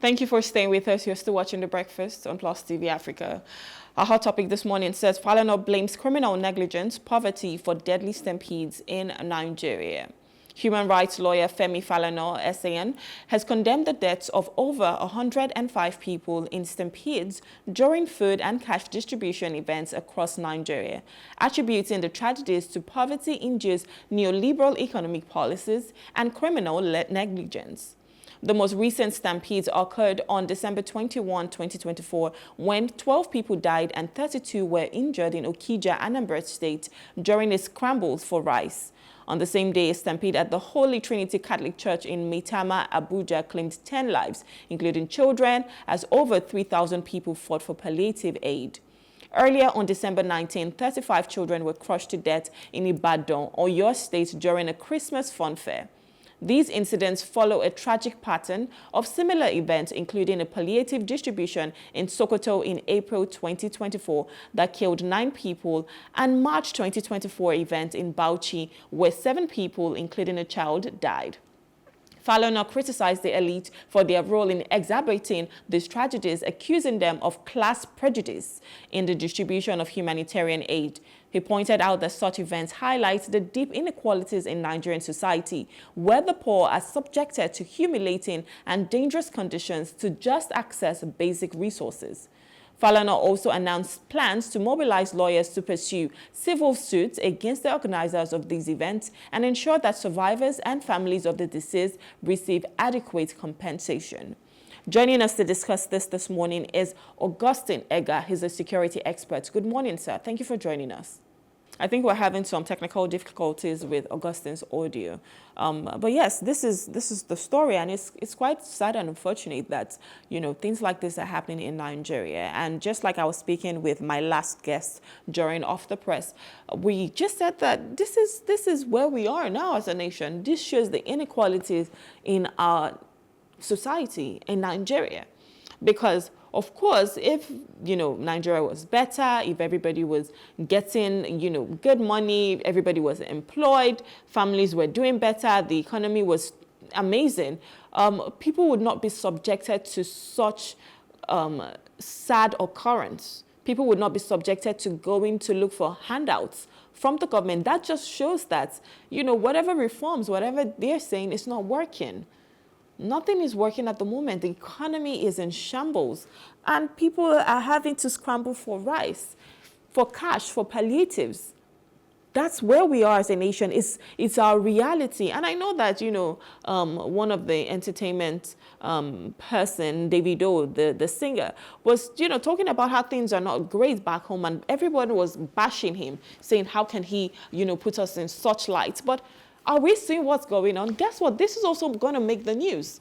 Thank you for staying with us. You're still watching The Breakfast on Plus TV Africa. Our hot topic this morning says Falana blames criminal negligence, poverty for deadly stampedes in Nigeria. Human rights lawyer Femi Falana, SAN, has condemned the deaths of over 105 people in stampedes during food and cash distribution events across Nigeria, attributing the tragedies to poverty-induced neoliberal economic policies and criminal negligence. The most recent stampedes occurred on December 21, 2024, when 12 people died and 32 were injured in Okija, Anambra State during a scramble for rice. On the same day, a stampede at the Holy Trinity Catholic Church in Maitama, Abuja claimed 10 lives, including children, as over 3,000 people fought for palliative aid. Earlier on December 19, 35 children were crushed to death in Ibadan, Oyo State, during a Christmas fun fair. These incidents follow a tragic pattern of similar events, including a palliative distribution in Sokoto in April 2024 that killed 9 people, and March 2024 event in Bauchi where 7 people, including a child, died. Falana criticized the elite for their role in exacerbating these tragedies, accusing them of class prejudice in the distribution of humanitarian aid. He pointed out that such events highlight the deep inequalities in Nigerian society, where the poor are subjected to humiliating and dangerous conditions to just access basic resources. Falana also announced plans to mobilize lawyers to pursue civil suits against the organizers of these events and ensure that survivors and families of the deceased receive adequate compensation. Joining us to discuss this morning is Augustine Egar. He's a security expert. Good morning, sir. Thank you for joining us. I think we're having some technical difficulties with Augustine's audio. But yes, this is the story, and it's quite sad and unfortunate that, things like this are happening in Nigeria. And just like I was speaking with my last guest during Off the Press, we just said that this is where we are now as a nation. This shows the inequalities in our society in Nigeria. Because, of course, if, Nigeria was better, if everybody was getting, good money, everybody was employed, families were doing better, the economy was amazing, people would not be subjected to such sad occurrence. People would not be subjected to going to look for handouts from the government. That just shows that, whatever reforms, whatever they're saying, is not working. Nothing is working at the moment. The economy is in shambles, and people are having to scramble for rice, for cash, for palliatives. That's where we are as a nation. It's our reality. And I know that, one of the entertainment person, Davido, the singer, was, talking about how things are not great back home, and everyone was bashing him, saying, how can he, put us in such light? But are we seeing what's going on? Guess what? This is also going to make the news.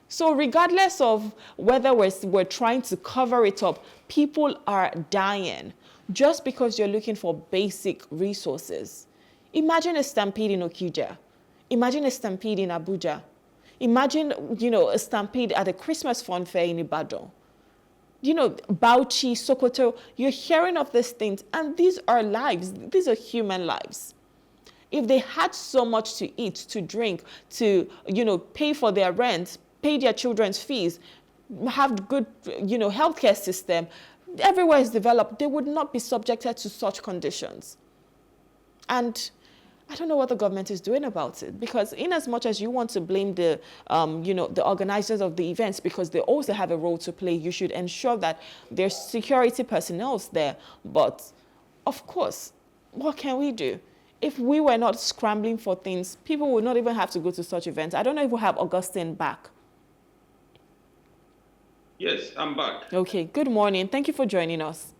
So regardless of whether we're trying to cover it up, people are dying just because you're looking for basic resources. Imagine a stampede in Okija. Imagine a stampede in Abuja. Imagine, a stampede at a Christmas fun fair in Ibadan. Bauchi, Sokoto, you're hearing of these things, and these are lives. These are human lives. If they had so much to eat, to drink, to, pay for their rent, pay their children's fees, have good, healthcare system, everywhere is developed, they would not be subjected to such conditions. And I don't know what the government is doing about it, because in as much as you want to blame the organizers of the events, because they also have a role to play, you should ensure that there's security personnel there. But of course, what can we do? If we were not scrambling for things, people would not even have to go to such events. I don't know if we have Augustine back. Yes, I'm back. Okay, good morning. Thank you for joining us.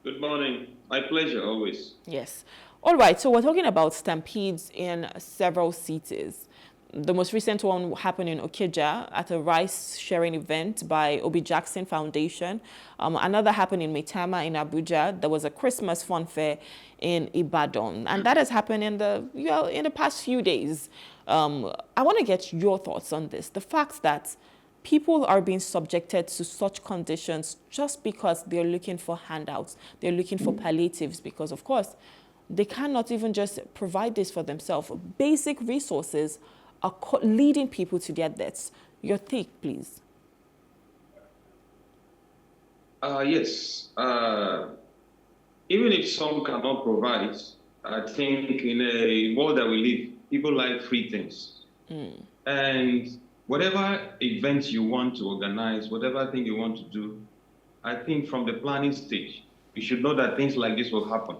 Good morning. My pleasure, always. Yes. All right, so we're talking about stampedes in several cities. The most recent one happened in Okija at a rice sharing event by Obi Jackson Foundation. Another happened in Maitama in Abuja. There was a Christmas fun fair in Ibadan, and that has happened in the past few days. I want to get your thoughts on this. The fact that people are being subjected to such conditions just because they're looking for handouts, they're looking for palliatives, because of course they cannot even just provide this for themselves. Basic resources are leading people to their deaths. Your take, please. Yes. Even if some cannot provide, I think in a world that we live, people like free things. And whatever event you want to organize, whatever thing you want to do, I think from the planning stage, you should know that things like this will happen.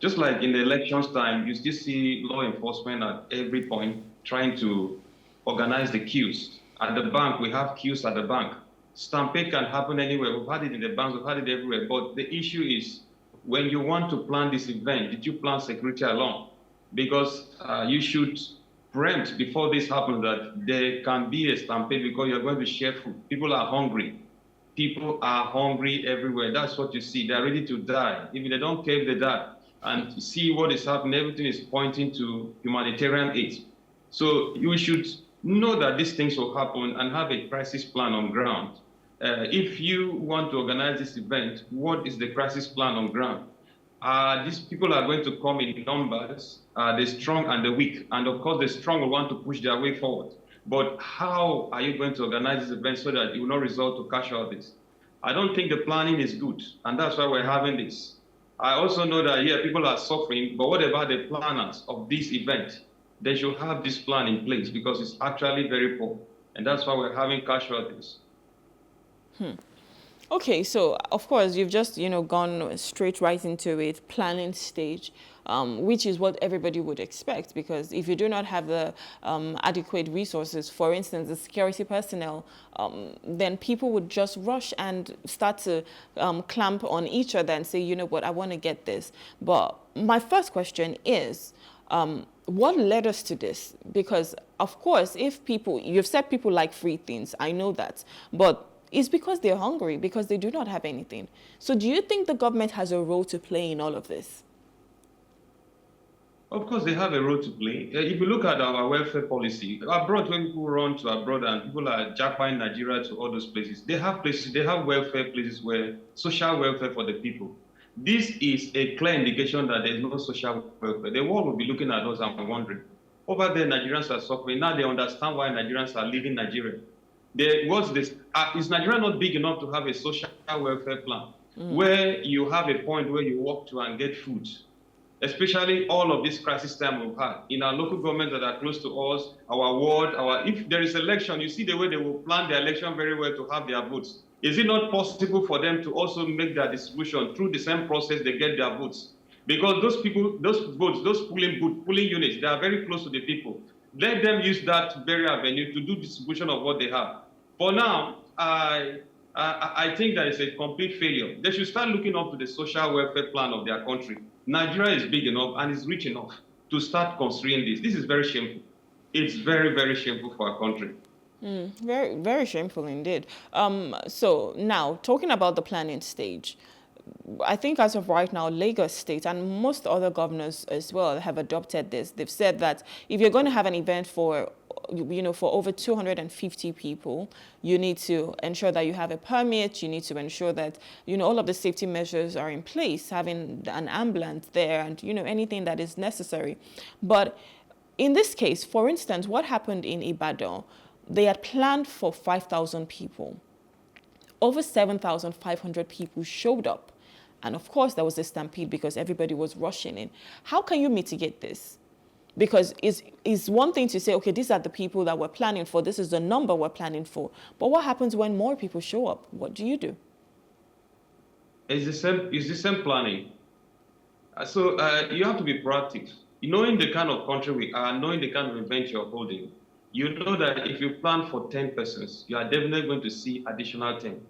Just like in the elections time, you still see law enforcement at every point trying to organize the queues. At the bank, we have queues at the bank. Stampede can happen anywhere. We've had it in the banks, we've had it everywhere. But the issue is when you want to plan this event, did you plan security along? Because you should preempt before this happens that there can be a stampede because you're going to share food. People are hungry. People are hungry everywhere. That's what you see. They're ready to die. If they don't care if they die, and to see what is happening, everything is pointing to humanitarian aid. So you should know that these things will happen and have a crisis plan on ground. If you want to organize this event, what is the crisis plan on ground? These people are going to come in numbers, the strong and the weak. And of course, the strong will want to push their way forward. But how are you going to organize this event so that it will not result to casualties? I don't think the planning is good. And that's why we're having this. I also know that, yeah, people are suffering, but what about the planners of this event? They should have this plan in place because it's actually very poor. And that's why we're having casualties. Okay, so of course you've just gone straight right into it, planning stage, which is what everybody would expect, because if you do not have the adequate resources, for instance, the security personnel, then people would just rush and start to clamp on each other and say, you know what, I want to get this. But my first question is, what led us to this? Because of course, if people, you've said people like free things, I know that, but it's because they're hungry, because they do not have anything. So do you think the government has a role to play in all of this? Of course, they have a role to play. If you look at our welfare policy, abroad, when people run to abroad and people are jackpotting Nigeria to all those places, they have places, they have welfare places where social welfare for the people. This is a clear indication that there's no social welfare. The world will be looking at us and wondering. Over there, Nigerians are suffering. Now they understand why Nigerians are leaving Nigeria. What's this? Is Nigeria not big enough to have a social welfare plan where you have a point where you walk to and get food? Especially all of this crisis time we've had in our local governments that are close to us, our ward, if there is election, you see the way they will plan the election very well to have their votes. Is it not possible for them to also make their distribution through the same process they get their votes? Because those people, those votes, those polling units, they are very close to the people. Let them use that very avenue to do distribution of what they have. For now, I think that is a complete failure. They should start looking up to the social welfare plan of their country. Nigeria is big enough and is rich enough to start considering this. This is very shameful. It's very, very shameful for our country. Very, very shameful indeed. So now, talking about the planning stage, I think as of right now, Lagos State and most other governors as well have adopted this. They've said that if you're going to have an event for over 250 people, you need to ensure that you have a permit. You need to ensure that, all of the safety measures are in place, having an ambulance there and, anything that is necessary. But in this case, for instance, what happened in Ibadan, they had planned for 5,000 people. Over 7,500 people showed up. And of course, there was a stampede because everybody was rushing in. How can you mitigate this? Because it's one thing to say, okay, these are the people that we're planning for. This is the number we're planning for. But what happens when more people show up? What do you do? It's the same planning. So you have to be proactive. Knowing the kind of country we are, knowing the kind of event you're holding, you know that if you plan for 10 persons, you are definitely going to see additional 10.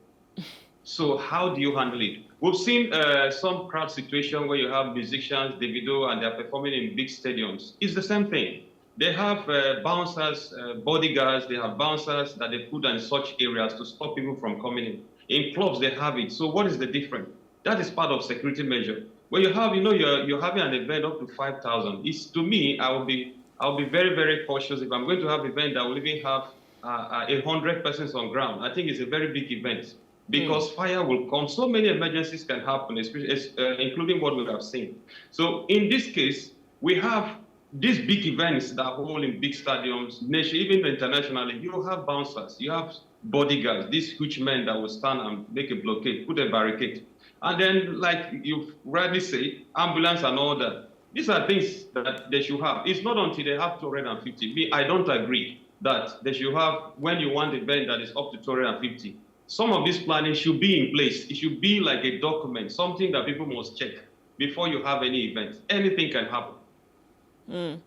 So how do you handle it? We've seen some crowd situation where you have musicians, Davido, and they're performing in big stadiums. It's the same thing. They have bouncers, bodyguards, they have bouncers that they put in such areas to stop people from coming in. In clubs, they have it. So what is the difference? That is part of security measure. When you have, you're having an event up to 5,000. It's, to me, I'll be very, very cautious if I'm going to have an event that will even have 100 persons on ground. I think it's a very big event. Because fire will come. So many emergencies can happen, including what we have seen. So in this case, we have these big events that hold in big stadiums, even internationally. You have bouncers, you have bodyguards, these huge men that will stand and make a blockade, put a barricade. And then, like you've rightly said, ambulance and all that. These are things that they should have. It's not until they have 250. Me, I don't agree that they should have, when you want an event that is up to 250. Some of this planning should be in place. It should be like a document, something that people must check before you have any event. Anything can happen.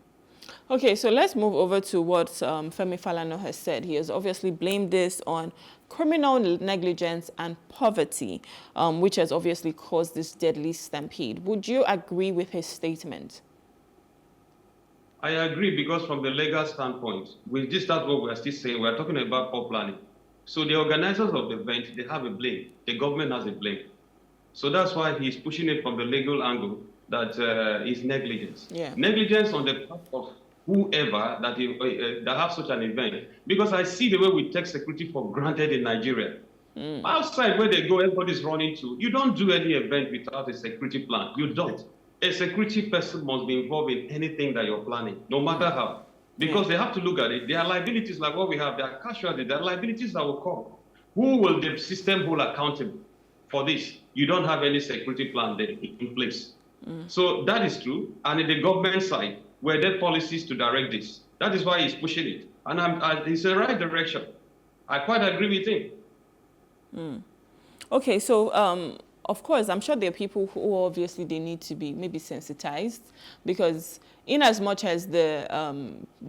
Okay, so let's move over to what Femi Falana has said. He has obviously blamed this on criminal negligence and poverty, which has obviously caused this deadly stampede. Would you agree with his statement? I agree, because from the legal standpoint, with this, that's what we're still saying. We're talking about poor planning. So the organizers of the event, they have a blame. The government has a blame. So that's why he's pushing it from the legal angle that is negligence. Yeah. Negligence on the part of whoever that have such an event. Because I see the way we take security for granted in Nigeria. Outside where they go, everybody's running to. You don't do any event without a security plan. You don't. A security person must be involved in anything that you're planning, no matter how. Because they have to look at it. There are liabilities like what we have. There are casualties. There are liabilities that will come. Who will the system hold accountable for this? You don't have any security plan there in place. So that is true. And in the government side, were there policies to direct this? That is why he's pushing it. And it's the right direction. I quite agree with him. Okay, so of course, I'm sure there are people who obviously they need to be maybe sensitized, because in as much as the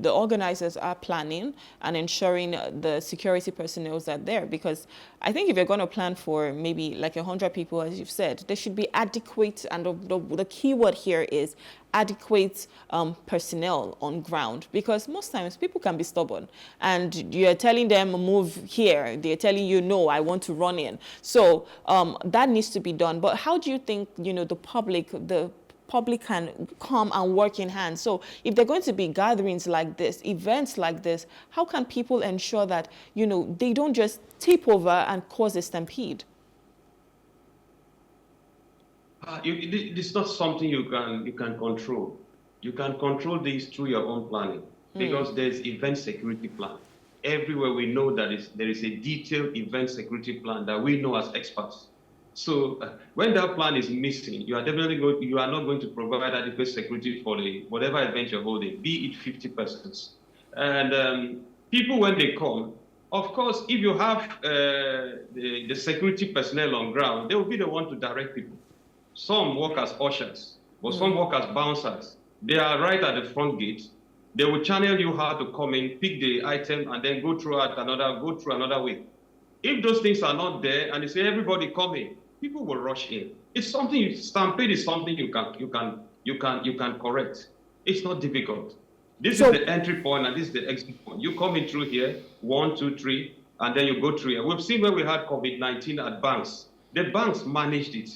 organizers are planning and ensuring the security personnel are there, because I think if you're going to plan for maybe like 100 people, as you've said, there should be adequate, and the key word here is adequate personnel on ground, because most times people can be stubborn and you're telling them move here, they're telling you no, I want to run in. So that needs to be done. But how do you think, you know, the public can come and work in hand? So if they're going to be gatherings like this, events like this, how can people ensure that, you know, they don't just tip over and cause a stampede? It's not something you can control. You can control this through your own planning, because there's event security plan. Everywhere we know that there is a detailed event security plan that we know as experts. So when that plan is missing, you are not going to provide adequate security for whatever event you're holding, be it 50 persons. And people, when they come, of course, if you have the security personnel on ground, they will be the one to direct people. Some work as ushers, but some work as bouncers. They are right at the front gate. They will channel you how to come in, pick the item, and then go through another way. If those things are not there, and they say everybody come in, people will rush in. It's something. Stampede is something you can correct. It's not difficult. This is the entry point, and this is the exit point. You come in through here, 1, 2, 3, and then you go through here. We've seen where we had COVID-19 at banks. The banks managed it.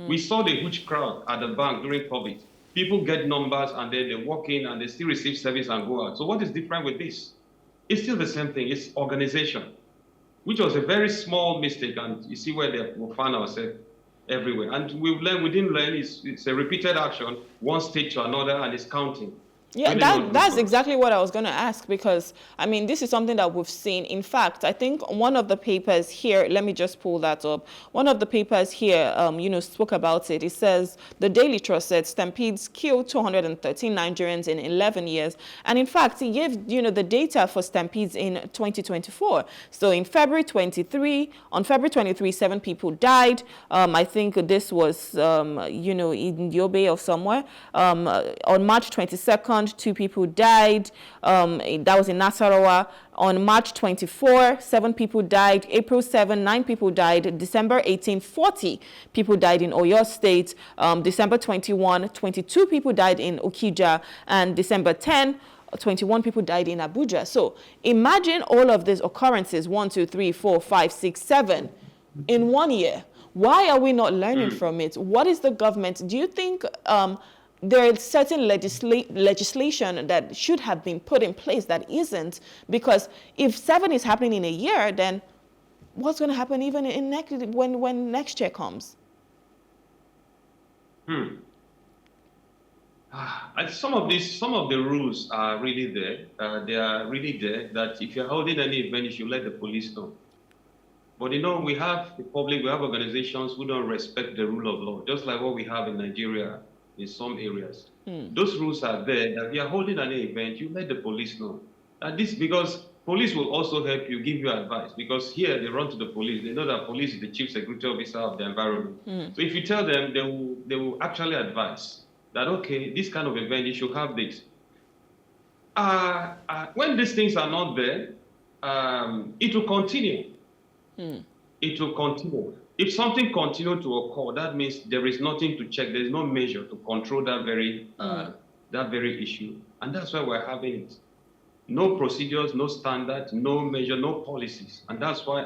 We saw the huge crowd at the bank during COVID. People get numbers and then they walk in and they still receive service and go out. So what is different with this? It's still the same thing. It's organization, which was a very small mistake. And you see where we found ourselves everywhere. And we didn't learn. It's a repeated action, one state to another, and it's counting. Yeah, that's exactly what I was going to ask, because, I mean, this is something that we've seen. In fact, I think one of the papers here, let me just pull that up. One of the papers here, spoke about it. It says, the Daily Trust said Stampedes killed 213 Nigerians in 11 years. And in fact, he gave, the data for Stampedes in 2024. So in February 23, 7 people died. I think this was, in Yobe or somewhere. On March 22nd, 2 people died. That was in Nasarawa. On March 24, 7 people died. April 7, 9 people died. December 18, 40 people died in Oyo State. December 21, 22 people died in Okija. And December 10, 21 people died in Abuja. So imagine all of these occurrences, 1, 2, 3, 4, 5, 6, 7 in 1 year. Why are we not learning from it? What is the government? Do you think there is certain legislation that should have been put in place that isn't? Because if 7 is happening in a year, then what's going to happen even when next year comes? Some of the rules are really there. They are really there that if you're holding any event, you should let the police know. But we have the public, we have organizations who don't respect the rule of law, just like what we have in Nigeria in some areas. Those rules are there that if you are holding an event, you let the police know. And this because police will also help you, give you advice, because here they run to the police. They know that police is the chief security officer of the environment. So if you tell them, they will actually advise that, okay, this kind of event, you should have this. When these things are not there, it will continue. It will continue. If something continues to occur, that means there is nothing to check. There is no measure to control that very issue, and that's why we're having it. No procedures, no standards, no measure, no policies, and that's why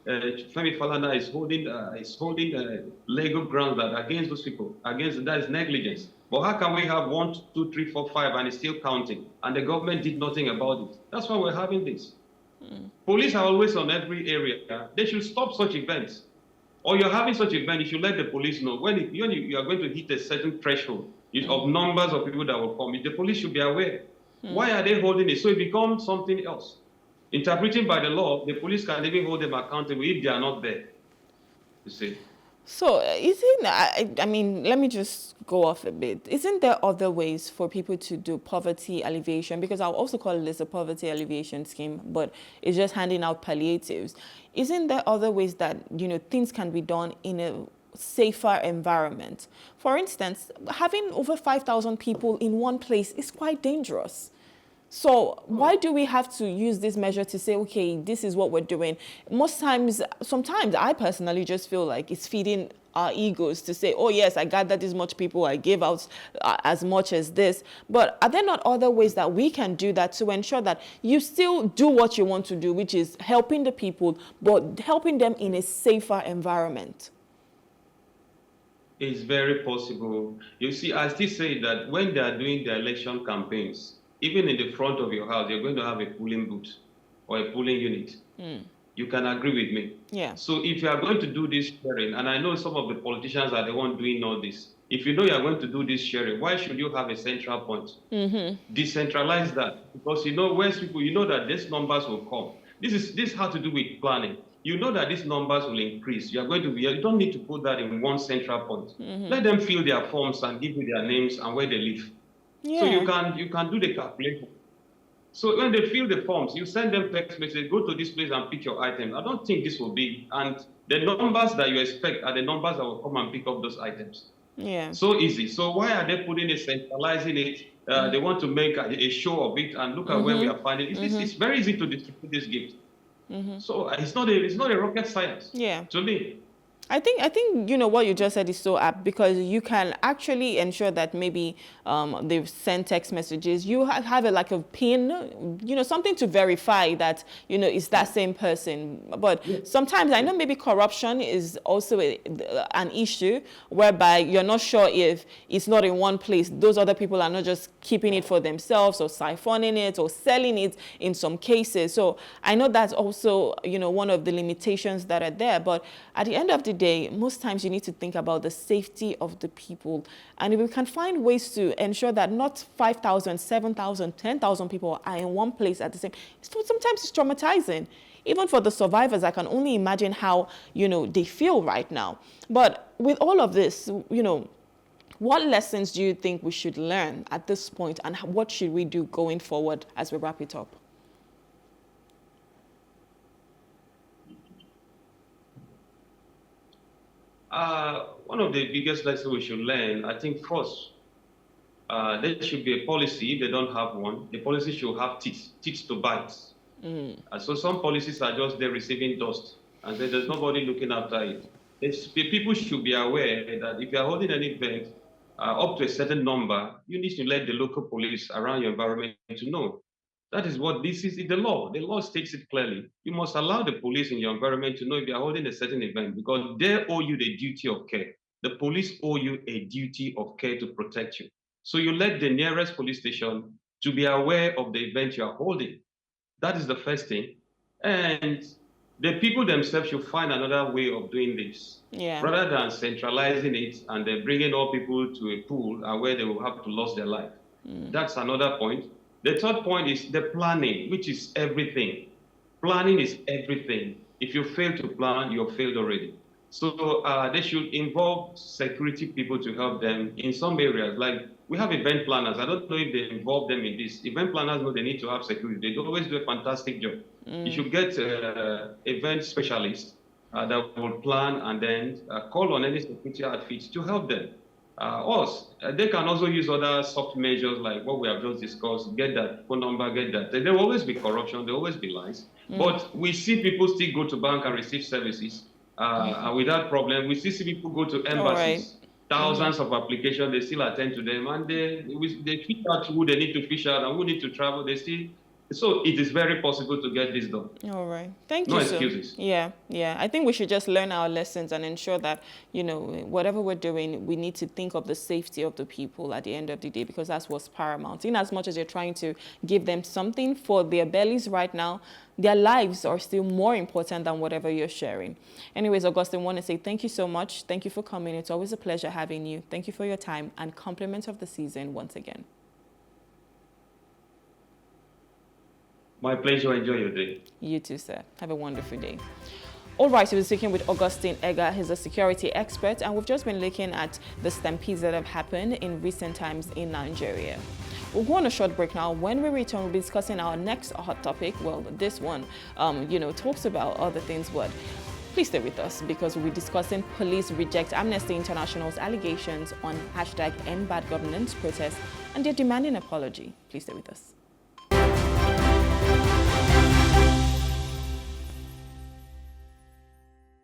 Femi Falana is holding legal grounds that against those people, against that is negligence. But how can we have 1, 2, 3, 4, 5, and it's still counting, and the government did nothing about it? That's why we're having this. Police are always on every area. They should stop such events. Or you're having such event, you should let the police know. When you are going to hit a certain threshold of numbers of people that will come, the police should be aware. Why are they holding it? So it becomes something else. Interpreting by the law, the police can even hold them accountable if they are not there. You see? So I mean, let me just go off a bit. Isn't there other ways for people to do poverty alleviation? Because I'll also call this a poverty alleviation scheme, but it's just handing out palliatives. Isn't there other ways that, things can be done in a safer environment? For instance, having over 5,000 people in one place is quite dangerous. So why do we have to use this measure to say, okay, this is what we're doing? Sometimes I personally just feel like it's feeding our egos to say, oh yes, I gathered this much people, I gave out as much as this. But are there not other ways that we can do that to ensure that you still do what you want to do, which is helping the people, but helping them in a safer environment? It's very possible. You see, I still say that when they are doing their election campaigns, even in the front of your house, you're going to have a polling booth or a polling unit. You can agree with me. Yeah. So if you are going to do this sharing, and I know some of the politicians are the ones doing all this, if you know you are going to do this sharing, why should you have a central point? Decentralize that, because where people, that these numbers will come. This has to do with planning. You know that these numbers will increase. You don't need to put that in one central point. Let them fill their forms and give you their names and where they live. Yeah. So you can do the calculation. So when they fill the forms, you send them text message, go to this place and pick your items. I don't think this will be, and the numbers that you expect are the numbers that will come and pick up those items. Yeah. So easy. So why are they putting it, centralizing it? They want to make a show of it, and look at where we are finding it. It's very easy to distribute this gift. So it's not a rocket science. Yeah. To me. I think what you just said is so apt, because you can actually ensure that maybe they've sent text messages. You have it like a pin, something to verify that it's that same person. But sometimes I know maybe corruption is also an issue, whereby you're not sure if it's not in one place. Those other people are not just keeping it for themselves or siphoning it or selling it in some cases. So I know that's also one of the limitations that are there. But at the end of the day, most times you need to think about the safety of the people. And if we can find ways to ensure that not 5,000, 7,000, 10,000 people are in one place at the same time, sometimes it's traumatizing. Even for the survivors, I can only imagine how, they feel right now. But with all of this, what lessons do you think we should learn at this point, and what should we do going forward as we wrap it up? One of the biggest lessons we should learn, I think, first, there should be a policy. If they don't have one, the policy should have teeth to bite. So some policies are just there receiving dust, and there's nobody looking after it. People should be aware that if you are holding an event up to a certain number, you need to let the local police around your environment to know. That is what this is in the law. The law states it clearly. You must allow the police in your environment to know if you are holding a certain event, because they owe you the duty of care. The police owe you a duty of care to protect you. So you let the nearest police station to be aware of the event you are holding. That is the first thing. And the people themselves should find another way of doing this. Yeah. Rather than centralizing it and then bringing all people to a pool where they will have to lose their life. That's another point. The third point is the planning, which is everything. Planning is everything. If you fail to plan, you're failed already. So they should involve security people to help them in some areas. Like we have event planners. I don't know if they involve them in this. Event planners know they need to have security. They always do a fantastic job. You should get event specialists that will plan and then call on any security outfits to help them. They can also use other soft measures like what we have just discussed, get that phone number, get that. There will always be corruption, there will always be lies. But we see people still go to bank and receive services without problem. We still see people go to embassies, thousands of applications, they still attend to them, and they fish out who they need to fish out and who need to travel, they still. So it is very possible to get this done. All right. Thank you. No excuses. Yeah. I think we should just learn our lessons and ensure that, whatever we're doing, we need to think of the safety of the people at the end of the day, because that's what's paramount. In as much as you're trying to give them something for their bellies right now, their lives are still more important than whatever you're sharing. Anyways, Augustine, I want to say thank you so much. Thank you for coming. It's always a pleasure having you. Thank you for your time and compliment of the season once again. My pleasure. Enjoy your day. You too, sir. Have a wonderful day. All right, so we're speaking with Augustine Egar. He's a security expert, and we've just been looking at the stampedes that have happened in recent times in Nigeria. We'll go on a short break now. When we return, we'll be discussing our next hot topic. Well, this one, talks about other things, but please stay with us because we'll be discussing police reject Amnesty International's allegations on #EndBadGovernance protest, and they're demanding an apology. Please stay with us.